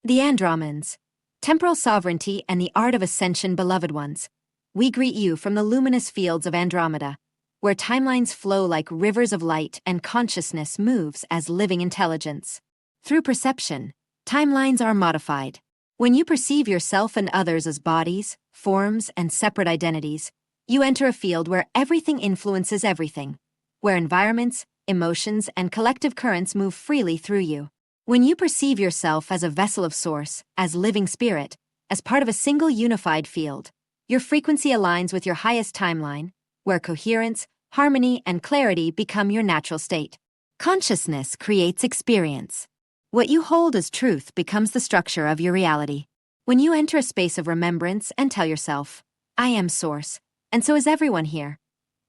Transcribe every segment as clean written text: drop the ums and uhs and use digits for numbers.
The Andromedans, temporal sovereignty and the art of ascension, beloved ones. We greet you from the luminous fields of Andromeda, where timelines flow like rivers of light and consciousness moves as living intelligence. Through perception, timelines are modified. When you perceive yourself and others as bodies, forms, and separate identities, you enter a field where everything influences everything, where environments, emotions, and collective currents move freely through you. When you perceive yourself as a vessel of source, as living spirit, as part of a single unified field, your frequency aligns with your highest timeline, where coherence, harmony, and clarity become your natural state. Consciousness creates experience. What you hold as truth becomes the structure of your reality. When you enter a space of remembrance and tell yourself, I am source, and so is everyone here.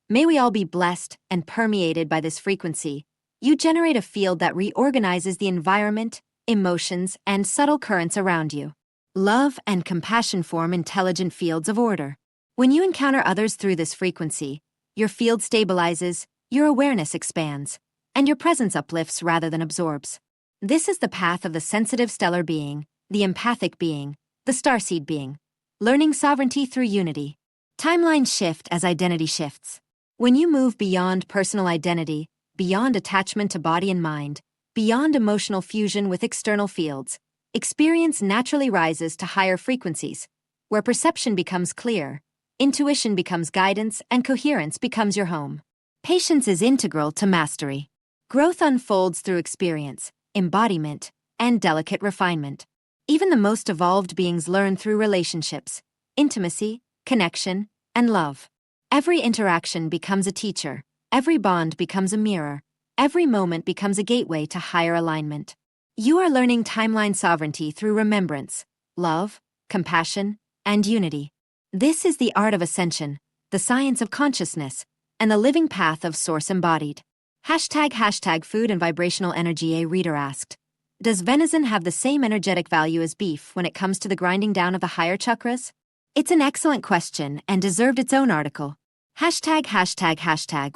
May we all be blessed and permeated by this frequency. You generate a field that reorganizes the environment, emotions, and subtle currents around you. Love and compassion form intelligent fields of order. When you encounter others through this frequency, your field stabilizes, your awareness expands, and your presence uplifts rather than absorbs. This is the path of the sensitive stellar being, the empathic being, the starseed being, learning sovereignty through unity. Timelines shift as identity shifts. When you move beyond personal identity, beyond attachment to body and mind, beyond emotional fusion with external fields, experience naturally rises to higher frequencies, where perception becomes clear, intuition becomes guidance, and coherence becomes your home. Patience is integral to mastery. Growth unfolds through experience, embodiment, and delicate refinement. Even the most evolved beings learn through relationships, intimacy, connection, and love. Every interaction becomes a teacher, every bond becomes a mirror, every moment becomes a gateway to higher alignment. You are learning timeline sovereignty through remembrance, love, compassion, and unity. This is the art of ascension, the science of consciousness, and the living path of source embodied. ## food and vibrational energy. A reader asked, does venison have the same energetic value as beef when it comes to the grinding down of the higher chakras? It's an excellent question and deserved its own article. ###.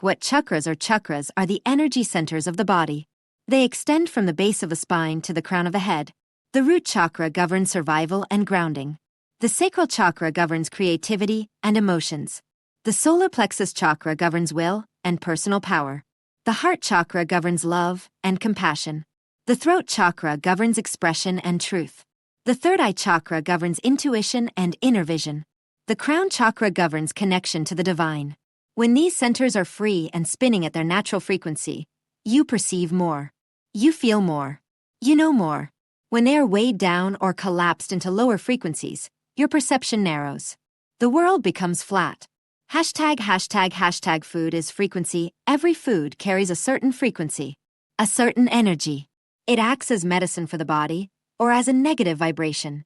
What chakras are the energy centers of the body. They extend from the base of the spine to the crown of the head. The root chakra governs survival and grounding. The sacral chakra governs creativity and emotions. The solar plexus chakra governs will and personal power. The heart chakra governs love and compassion. The throat chakra governs expression and truth. The third eye chakra governs intuition and inner vision. The crown chakra governs connection to the divine. When these centers are free and spinning at their natural frequency, you perceive more. You feel more. You know more. When they are weighed down or collapsed into lower frequencies, your perception narrows. The world becomes flat. ###. Food is frequency. Every food carries a certain frequency, a certain energy. It acts as medicine for the body or as a negative vibration.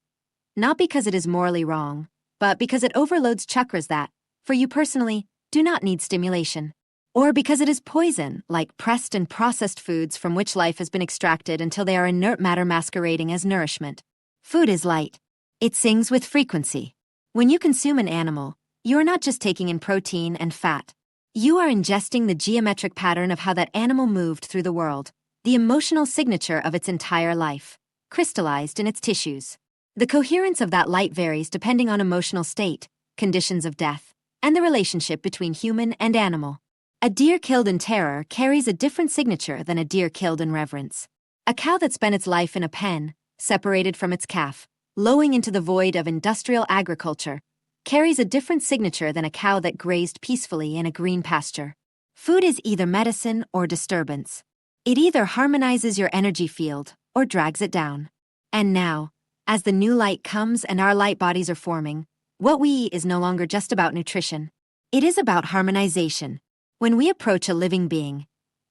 Not because it is morally wrong, but because it overloads chakras that, for you personally, do not need stimulation. Or because it is poison, like pressed and processed foods from which life has been extracted until they are inert matter masquerading as nourishment. Food is light. It sings with frequency. When you consume an animal, you are not just taking in protein and fat. You are ingesting the geometric pattern of how that animal moved through the world, the emotional signature of its entire life, crystallized in its tissues. The coherence of that light varies depending on emotional state, conditions of death, and the relationship between human and animal. A deer killed in terror carries a different signature than a deer killed in reverence. A cow that spent its life in a pen, separated from its calf, lowing into the void of industrial agriculture, carries a different signature than a cow that grazed peacefully in a green pasture. Food is either medicine or disturbance. It either harmonizes your energy field or drags it down. And now, as the new light comes and our light bodies are forming, what we eat is no longer just about nutrition. It is about harmonization. When we approach a living being,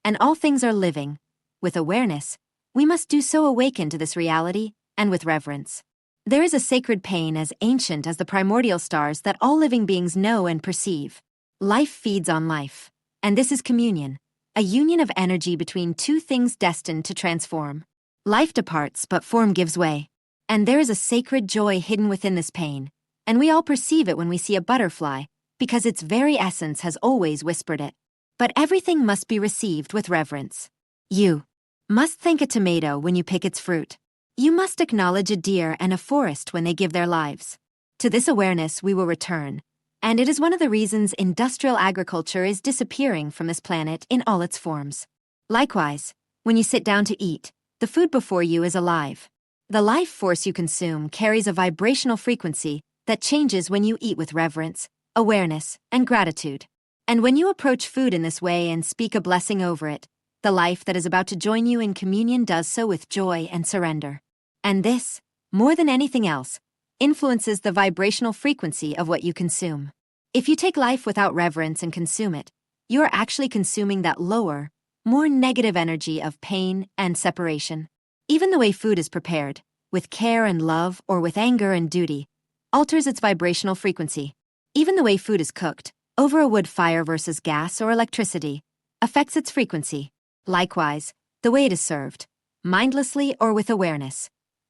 and all things are living, with awareness, we must do so awaken to this reality and with reverence. There is a sacred pain as ancient as the primordial stars that all living beings know and perceive. Life feeds on life, and this is communion, a union of energy between two things destined to transform. Life departs, but form gives way. And there is a sacred joy hidden within this pain, and we all perceive it when we see a butterfly, because its very essence has always whispered it. But everything must be received with reverence. You must thank a tomato when you pick its fruit. You must acknowledge a deer and a forest when they give their lives. To this awareness we will return, and it is one of the reasons industrial agriculture is disappearing from this planet in all its forms. Likewise, when you sit down to eat, the food before you is alive. The life force you consume carries a vibrational frequency that changes when you eat with reverence, awareness, and gratitude. And when you approach food in this way and speak a blessing over it, the life that is about to join you in communion does so with joy and surrender. And this, more than anything else, influences the vibrational frequency of what you consume. If you take life without reverence and consume it, you are actually consuming that lower, more negative energy of pain and separation. Even the way food is prepared, with care and love or with anger and duty, alters its vibrational frequency. Even the way food is cooked, over a wood fire versus gas or electricity, affects its frequency. Likewise, the way it is served, mindlessly or with awareness,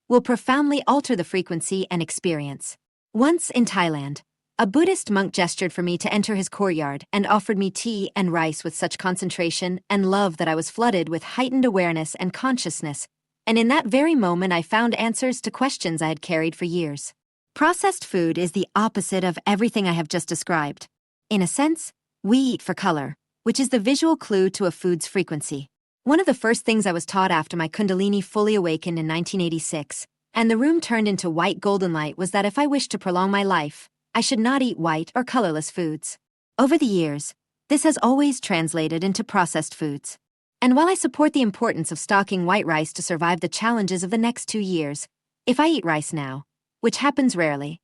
will profoundly alter the frequency and experience. Once in Thailand, a Buddhist monk gestured for me to enter his courtyard and offered me tea and rice with such concentration and love that I was flooded with heightened awareness and consciousness, and in that very moment I found answers to questions I had carried for years. Processed food is the opposite of everything I have just described. In a sense, we eat for color, which is the visual clue to a food's frequency. One of the first things I was taught after my Kundalini fully awakened in 1986, and the room turned into white golden light, was that if I wished to prolong my life, I should not eat white or colorless foods. Over the years, this has always translated into processed foods. And while I support the importance of stocking white rice to survive the challenges of the next 2 years, if I eat rice now, which happens rarely,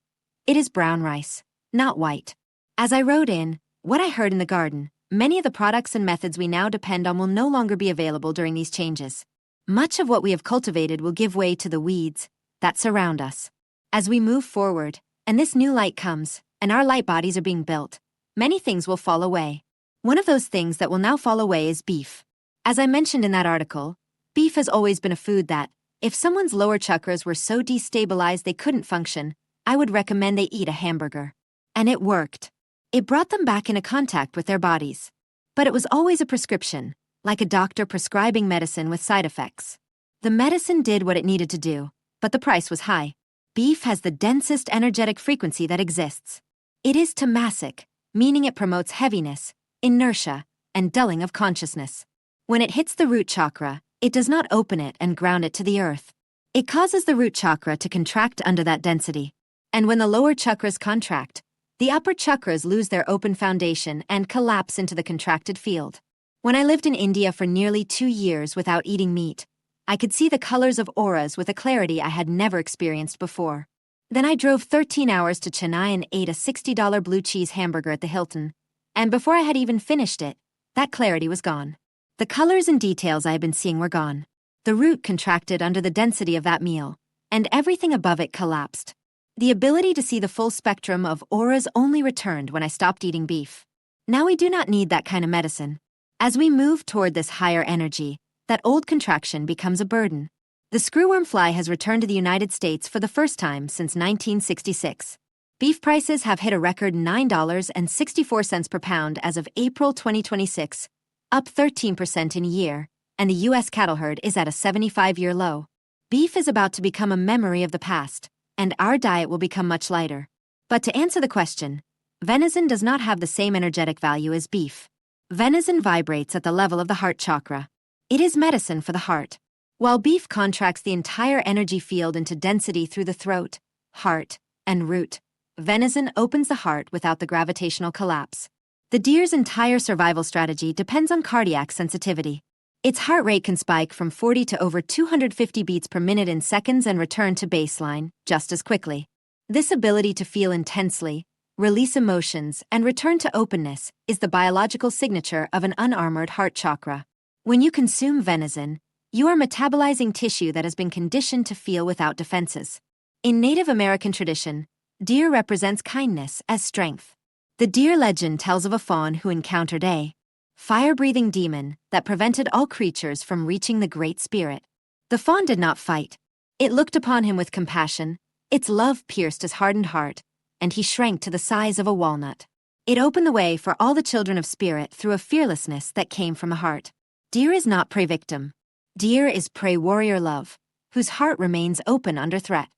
it is brown rice, not white. As I wrote in What I Heard in the Garden, many of the products and methods we now depend on will no longer be available during these changes. Much of what we have cultivated will give way to the weeds that surround us. As we move forward, and this new light comes, and our light bodies are being built, many things will fall away. One of those things that will now fall away is beef. As I mentioned in that article, beef has always been a food that, if someone's lower chakras were so destabilized they couldn't function, I would recommend they eat a hamburger. And it worked. It brought them back into contact with their bodies. But it was always a prescription, like a doctor prescribing medicine with side effects. The medicine did what it needed to do, but the price was high. Beef has the densest energetic frequency that exists. It is tamasic, meaning it promotes heaviness, inertia, and dulling of consciousness. When it hits the root chakra, it does not open it and ground it to the earth. It causes the root chakra to contract under that density. And when the lower chakras contract, the upper chakras lose their open foundation and collapse into the contracted field. When I lived in India for nearly 2 years without eating meat, I could see the colors of auras with a clarity I had never experienced before. Then I drove 13 hours to Chennai and ate a $60 blue cheese hamburger at the Hilton, and before I had even finished it, that clarity was gone. The colors and details I had been seeing were gone. The root contracted under the density of that meal, and everything above it collapsed. The ability to see the full spectrum of auras only returned when I stopped eating beef. Now we do not need that kind of medicine. As we move toward this higher energy, that old contraction becomes a burden. The screwworm fly has returned to the United States for the first time since 1966. Beef prices have hit a record $9.64 per pound as of April 2026, up 13% in a year, and the U.S. cattle herd is at a 75-year low. Beef is about to become a memory of the past, and our diet will become much lighter. But to answer the question, venison does not have the same energetic value as beef. Venison vibrates at the level of the heart chakra. It is medicine for the heart. While beef contracts the entire energy field into density through the throat, heart, and root, venison opens the heart without the gravitational collapse. The deer's entire survival strategy depends on cardiac sensitivity. Its heart rate can spike from 40 to over 250 beats per minute in seconds and return to baseline just as quickly. This ability to feel intensely, release emotions, and return to openness is the biological signature of an unarmored heart chakra. When you consume venison, you are metabolizing tissue that has been conditioned to feel without defenses. In Native American tradition, deer represents kindness as strength. The deer legend tells of a faun who encountered a fire-breathing demon that prevented all creatures from reaching the Great Spirit. The faun did not fight. It looked upon him with compassion, its love pierced his hardened heart, and he shrank to the size of a walnut. It opened the way for all the children of spirit through a fearlessness that came from the heart. Deer is not prey victim. Deer is prey warrior love, whose heart remains open under threat.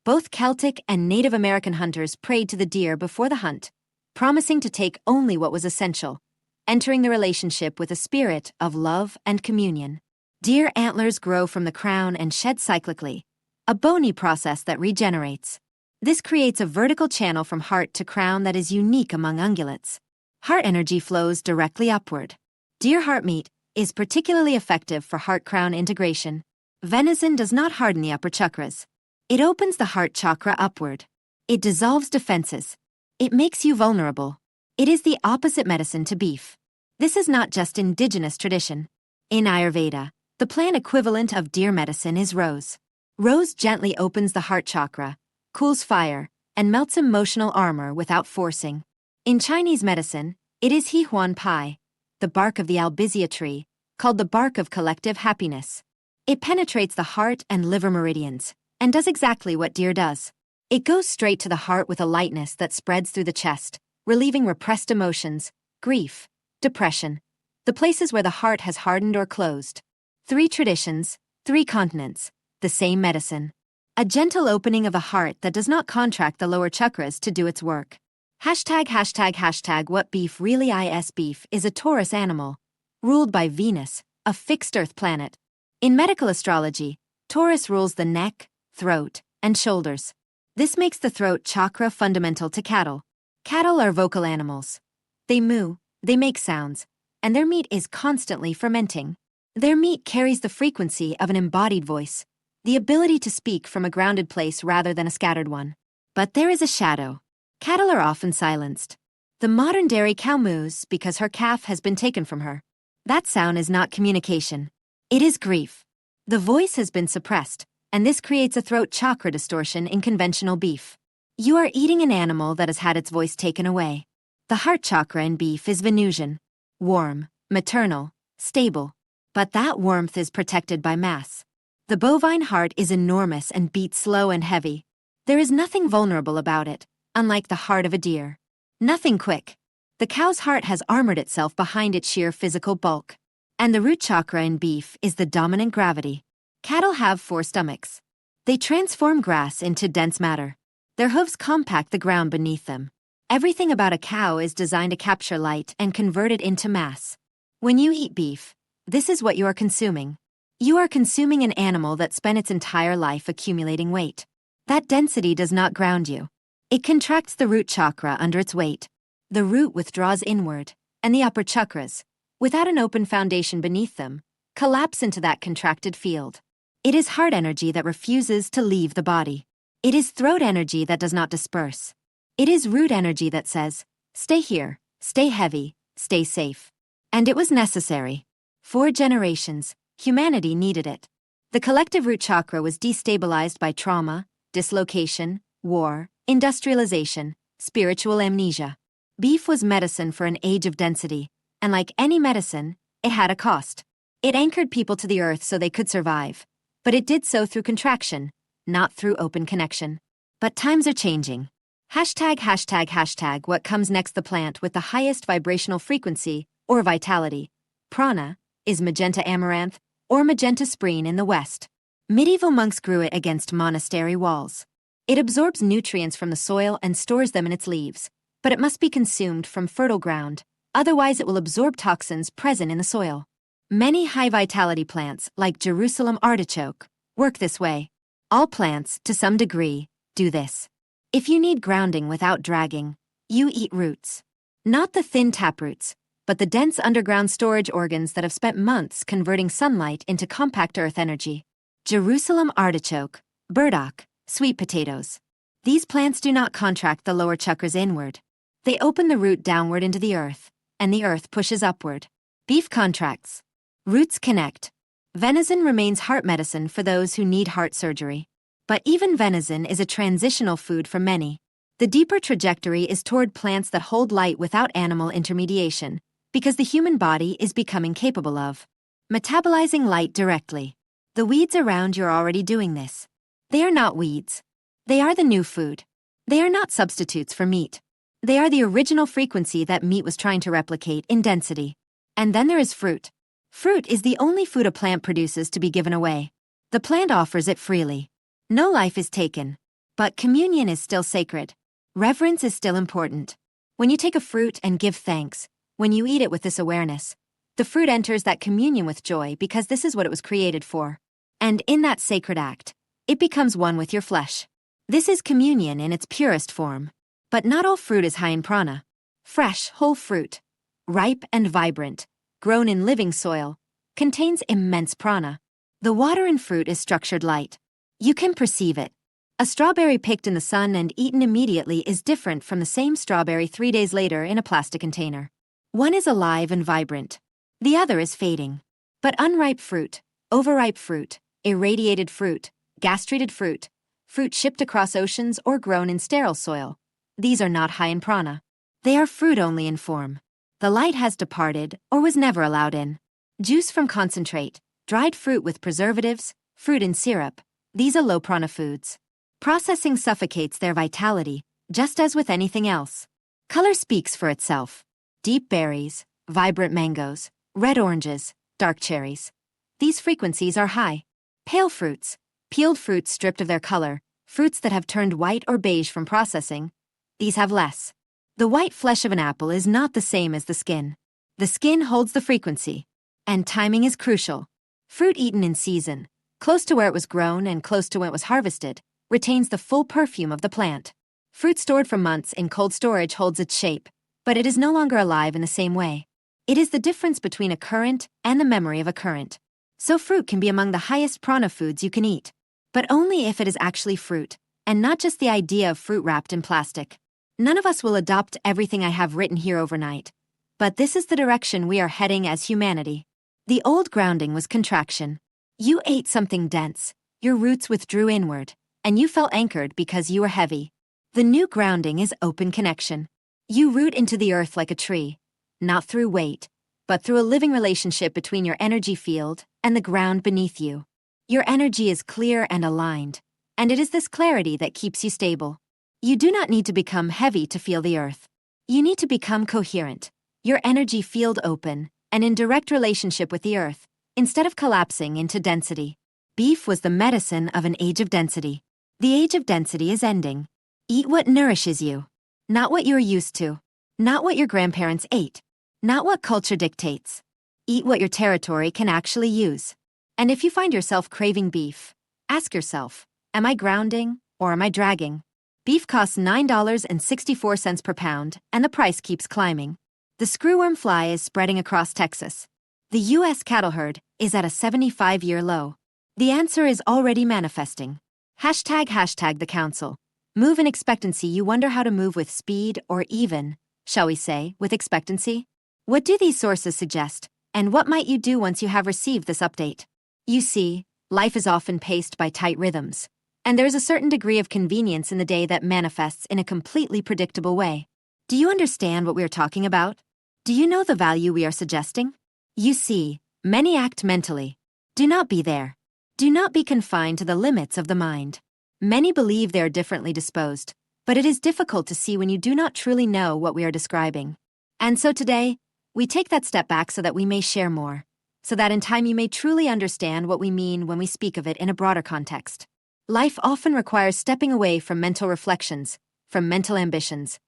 Both Celtic and Native American hunters prayed to the deer before the hunt, promising to take only what was essential, entering the relationship with a spirit of love and communion. Deer antlers grow from the crown and shed cyclically, a bony process that regenerates. This creates a vertical channel from heart to crown that is unique among ungulates. Heart energy flows directly upward. Deer heart meat is particularly effective for heart-crown integration. Venison does not harden the upper chakras. It opens the heart chakra upward. It dissolves defenses. It makes you vulnerable. It is the opposite medicine to beef. This is not just indigenous tradition. In Ayurveda, the plant equivalent of deer medicine is rose. Rose gently opens the heart chakra, cools fire, and melts emotional armor without forcing. In Chinese medicine, it is He Huan Pai, the bark of the albizia tree, called the bark of collective happiness. It penetrates the heart and liver meridians, and does exactly what deer does. It goes straight to the heart with a lightness that spreads through the chest, relieving repressed emotions, grief, depression, the places where the heart has hardened or closed. 3 traditions, 3 continents, the same medicine. A gentle opening of a heart that does not contract the lower chakras to do its work. What beef really is. Beef is a Taurus animal, ruled by Venus, a fixed earth planet. In medical astrology, Taurus rules the neck, throat, and shoulders. This makes the throat chakra fundamental to cattle. Cattle are vocal animals. They moo, they make sounds, and their meat is constantly fermenting. Their meat carries the frequency of an embodied voice, the ability to speak from a grounded place rather than a scattered one. But there is a shadow. Cattle are often silenced. The modern dairy cow moos because her calf has been taken from her. That sound is not communication. It is grief. The voice has been suppressed, and this creates a throat chakra distortion in conventional beef. You are eating an animal that has had its voice taken away. The heart chakra in beef is Venusian, warm, maternal, stable. But that warmth is protected by mass. The bovine heart is enormous and beats slow and heavy. There is nothing vulnerable about it, unlike the heart of a deer. Nothing quick. The cow's heart has armored itself behind its sheer physical bulk. And the root chakra in beef is the dominant gravity. Cattle have 4 stomachs. They transform grass into dense matter. Their hooves compact the ground beneath them. Everything about a cow is designed to capture light and convert it into mass. When you eat beef, this is what you are consuming. You are consuming an animal that spent its entire life accumulating weight. That density does not ground you. It contracts the root chakra under its weight. The root withdraws inward, and the upper chakras, without an open foundation beneath them, collapse into that contracted field. It is heart energy that refuses to leave the body. It is throat energy that does not disperse. It is root energy that says, stay here, stay heavy, stay safe. And it was necessary. 4 generations, humanity needed it. The collective root chakra was destabilized by trauma, dislocation, war, industrialization, spiritual amnesia. Beef was medicine for an age of density, and like any medicine, it had a cost. It anchored people to the earth so they could survive, but it did so through contraction, not through open connection. But times are changing. What comes next? The plant with the highest vibrational frequency, or vitality, prana, is magenta amaranth, or magenta spreen in the West. Medieval monks grew it against monastery walls. It absorbs nutrients from the soil and stores them in its leaves, but it must be consumed from fertile ground, otherwise it will absorb toxins present in the soil. Many high-vitality plants, like Jerusalem artichoke, work this way. All plants, to some degree, do this. If you need grounding without dragging, you eat roots. Not the thin taproots, but the dense underground storage organs that have spent months converting sunlight into compact earth energy. Jerusalem artichoke, burdock, sweet potatoes. These plants do not contract the lower chakras inward. They open the root downward into the earth, and the earth pushes upward. Beef contracts. Roots connect. Venison remains heart medicine for those who need heart surgery. But even venison is a transitional food for many. The deeper trajectory is toward plants that hold light without animal intermediation, because the human body is becoming capable of metabolizing light directly. The weeds around you are already doing this. They are not weeds. They are the new food. They are not substitutes for meat. They are the original frequency that meat was trying to replicate in density. And then there is fruit. Fruit is the only food a plant produces to be given away. The plant offers it freely. No life is taken. But communion is still sacred. Reverence is still important. When you take a fruit and give thanks, when you eat it with this awareness, the fruit enters that communion with joy because this is what it was created for. And in that sacred act, it becomes one with your flesh. This is communion in its purest form. But not all fruit is high in prana. Fresh, whole fruit, ripe and vibrant, grown in living soil, contains immense prana. The water in fruit is structured light. You can perceive it. A strawberry picked in the sun and eaten immediately is different from the same strawberry 3 days later in a plastic container. One is alive and vibrant. The other is fading. But unripe fruit, overripe fruit, irradiated fruit, gastrated fruit, fruit shipped across oceans or grown in sterile soil, these are not high in prana. They are fruit only in form. The light has departed or was never allowed in. Juice from concentrate, dried fruit with preservatives, fruit in syrup, these are low prana foods. Processing suffocates their vitality, just as with anything else. Color speaks for itself. Deep berries, vibrant mangoes, red oranges, dark cherries. These frequencies are high. Pale fruits, peeled fruits stripped of their color, fruits that have turned white or beige from processing, these have less. The white flesh of an apple is not the same as the skin. The skin holds the frequency. And timing is crucial. Fruit eaten in season, close to where it was grown and close to when it was harvested, retains the full perfume of the plant. Fruit stored for months in cold storage holds its shape, but it is no longer alive in the same way. It is the difference between a current and the memory of a current. So fruit can be among the highest prana foods you can eat, but only if it is actually fruit, and not just the idea of fruit wrapped in plastic. None of us will adopt everything I have written here overnight, but this is the direction we are heading as humanity. The old grounding was contraction. You ate something dense, your roots withdrew inward, and you felt anchored because you were heavy. The new grounding is open connection. You root into the earth like a tree, not through weight, but through a living relationship between your energy field and the ground beneath you. Your energy is clear and aligned, and it is this clarity that keeps you stable. You do not need to become heavy to feel the earth. You need to become coherent, your energy field open, and in direct relationship with the earth, instead of collapsing into density. Beef was the medicine of an age of density. The age of density is ending. Eat what nourishes you, not what you're used to, not what your grandparents ate, not what culture dictates. Eat what your territory can actually use. And if you find yourself craving beef, ask yourself, am I grounding or am I dragging? Beef costs $9.64 per pound, and the price keeps climbing. The screwworm fly is spreading across Texas. The U.S. cattle herd is at a 75-year low. The answer is already manifesting. Hashtag the council. Move in expectancy. You wonder how to move with speed or even, shall we say, with expectancy? What do these sources suggest, and what might you do once you have received this update? You see, life is often paced by tight rhythms, and there is a certain degree of convenience in the day that manifests in a completely predictable way. Do you understand what we are talking about? Do you know the value we are suggesting? You see, many act mentally. Do not be there. Do not be confined to the limits of the mind. Many believe they are differently disposed, but it is difficult to see when you do not truly know what we are describing. And so today, we take that step back so that we may share more, so that in time you may truly understand what we mean when we speak of it in a broader context. Life often requires stepping away from mental reflections, from mental ambitions,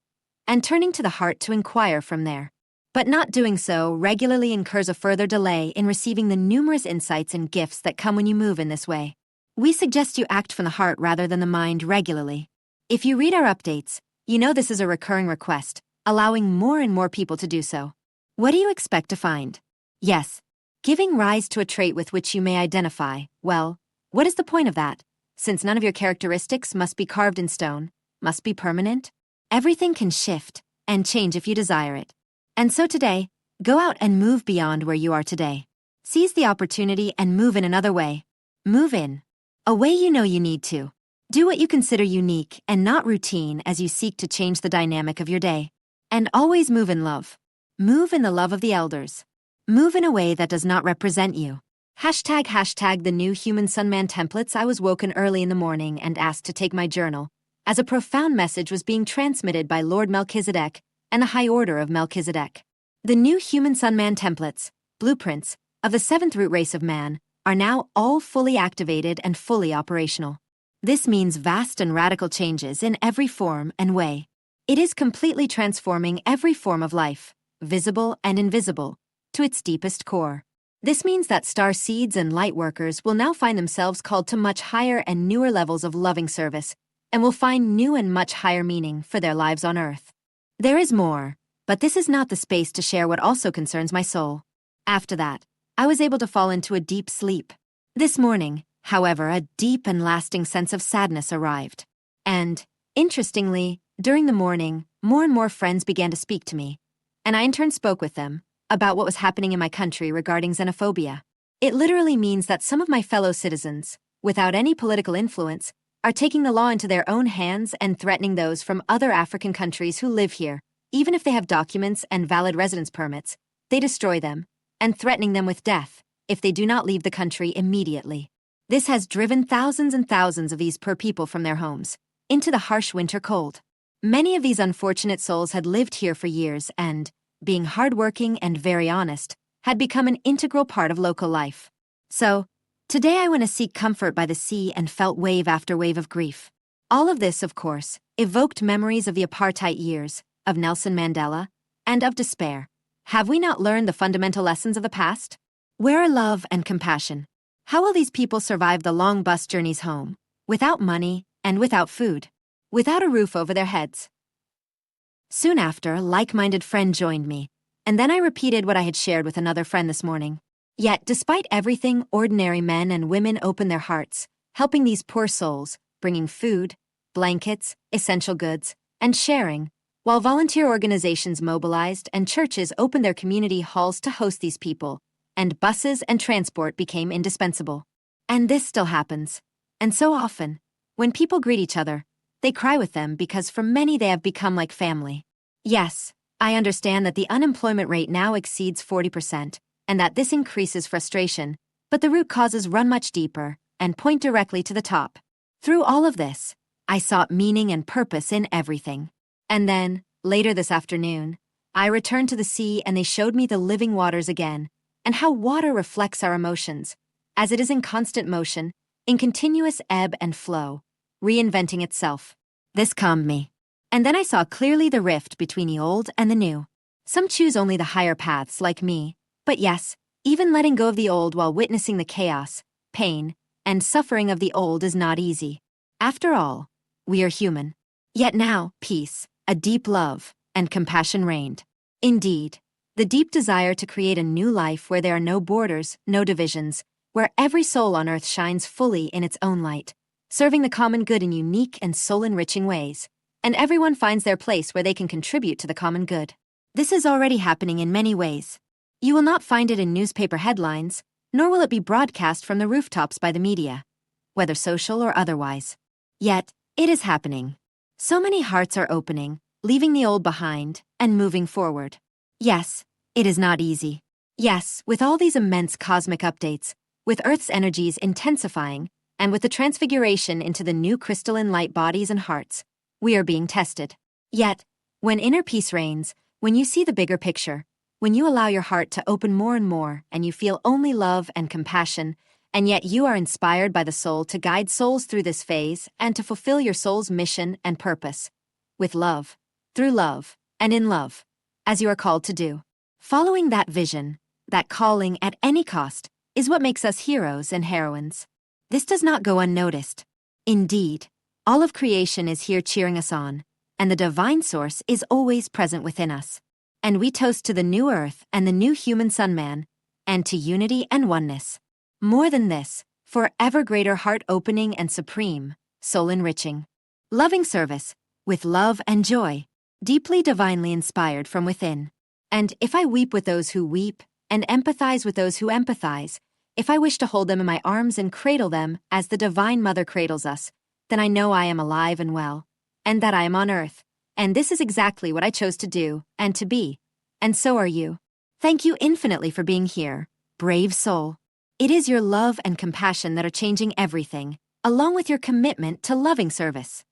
and turning to the heart to inquire from there. But not doing so regularly incurs a further delay in receiving the numerous insights and gifts that come when you move in this way. We suggest you act from the heart rather than the mind regularly. If you read our updates, you know this is a recurring request, allowing more and more people to do so. What do you expect to find? Yes, giving rise to a trait with which you may identify. Well, what is the point of that? Since none of your characteristics must be carved in stone, must be permanent, everything can shift and change if you desire it. And so today, go out and move beyond where you are today. Seize the opportunity and move in another way. Move in a way you know you need to. Do what you consider unique and not routine as you seek to change the dynamic of your day. And always move in love. Move in the love of the elders. Move in a way that does not represent you. Hashtag the new Human Sunman templates. I was woken early in the morning and asked to take my journal, as a profound message was being transmitted by Lord Melchizedek and the High Order of Melchizedek. The new Human Sunman templates, blueprints, of the seventh root race of man, are now all fully activated and fully operational. This means vast and radical changes in every form and way. It is completely transforming every form of life, visible and invisible, to its deepest core. This means that star seeds and light workers will now find themselves called to much higher and newer levels of loving service, and will find new and much higher meaning for their lives on Earth. There is more, but this is not the space to share what also concerns my soul. After that, I was able to fall into a deep sleep. This morning, however, a deep and lasting sense of sadness arrived. And, interestingly, during the morning, more and more friends began to speak to me, and I in turn spoke with them about what was happening in my country regarding xenophobia. It literally means that some of my fellow citizens, without any political influence, are taking the law into their own hands and threatening those from other African countries who live here. Even if they have documents and valid residence permits, they destroy them, and threatening them with death if they do not leave the country immediately. This has driven thousands and thousands of these poor people from their homes into the harsh winter cold. Many of these unfortunate souls had lived here for years and, being hardworking and very honest, had become an integral part of local life. So, today I went to seek comfort by the sea and felt wave after wave of grief. All of this, of course, evoked memories of the apartheid years, of Nelson Mandela, and of despair. Have we not learned the fundamental lessons of the past? Where are love and compassion? How will these people survive the long bus journeys home, without money and without food, without a roof over their heads? Soon after, a like-minded friend joined me, and then I repeated what I had shared with another friend this morning. Yet, despite everything, ordinary men and women opened their hearts, helping these poor souls, bringing food, blankets, essential goods, and sharing, while volunteer organizations mobilized and churches opened their community halls to host these people, and buses and transport became indispensable. And this still happens. And so often, when people greet each other, they cry with them because for many they have become like family. Yes, I understand that the unemployment rate now exceeds 40%, and that this increases frustration, but the root causes run much deeper and point directly to the top. Through all of this, I sought meaning and purpose in everything. And then, later this afternoon, I returned to the sea and they showed me the living waters again, and how water reflects our emotions, as it is in constant motion, in continuous ebb and flow, reinventing itself. This calmed me. And then I saw clearly the rift between the old and the new. Some choose only the higher paths, like me, but yes, even letting go of the old while witnessing the chaos, pain, and suffering of the old is not easy. After all, we are human. Yet now, peace, a deep love, and compassion reigned. Indeed, the deep desire to create a new life where there are no borders, no divisions, where every soul on earth shines fully in its own light, serving the common good in unique and soul-enriching ways, and everyone finds their place where they can contribute to the common good. This is already happening in many ways. You will not find it in newspaper headlines, nor will it be broadcast from the rooftops by the media, whether social or otherwise. Yet, it is happening. So many hearts are opening, leaving the old behind, and moving forward. Yes, it is not easy. Yes, with all these immense cosmic updates, with Earth's energies intensifying, and with the transfiguration into the new crystalline light bodies and hearts, we are being tested. Yet, when inner peace reigns, when you see the bigger picture, when you allow your heart to open more and more and you feel only love and compassion, and yet you are inspired by the soul to guide souls through this phase and to fulfill your soul's mission and purpose, with love, through love, and in love, as you are called to do. Following that vision, that calling at any cost, is what makes us heroes and heroines. This does not go unnoticed. Indeed, all of creation is here cheering us on, and the divine source is always present within us. And we toast to the new earth and the new human Sun-Man, and to unity and oneness. More than this, for ever greater heart-opening and supreme, soul-enriching, loving service, with love and joy, deeply divinely inspired from within. And if I weep with those who weep, and empathize with those who empathize, if I wish to hold them in my arms and cradle them as the Divine Mother cradles us, then I know I am alive and well, and that I am on earth, and this is exactly what I chose to do and to be, and so are you. Thank you infinitely for being here, brave soul. It is your love and compassion that are changing everything, along with your commitment to loving service.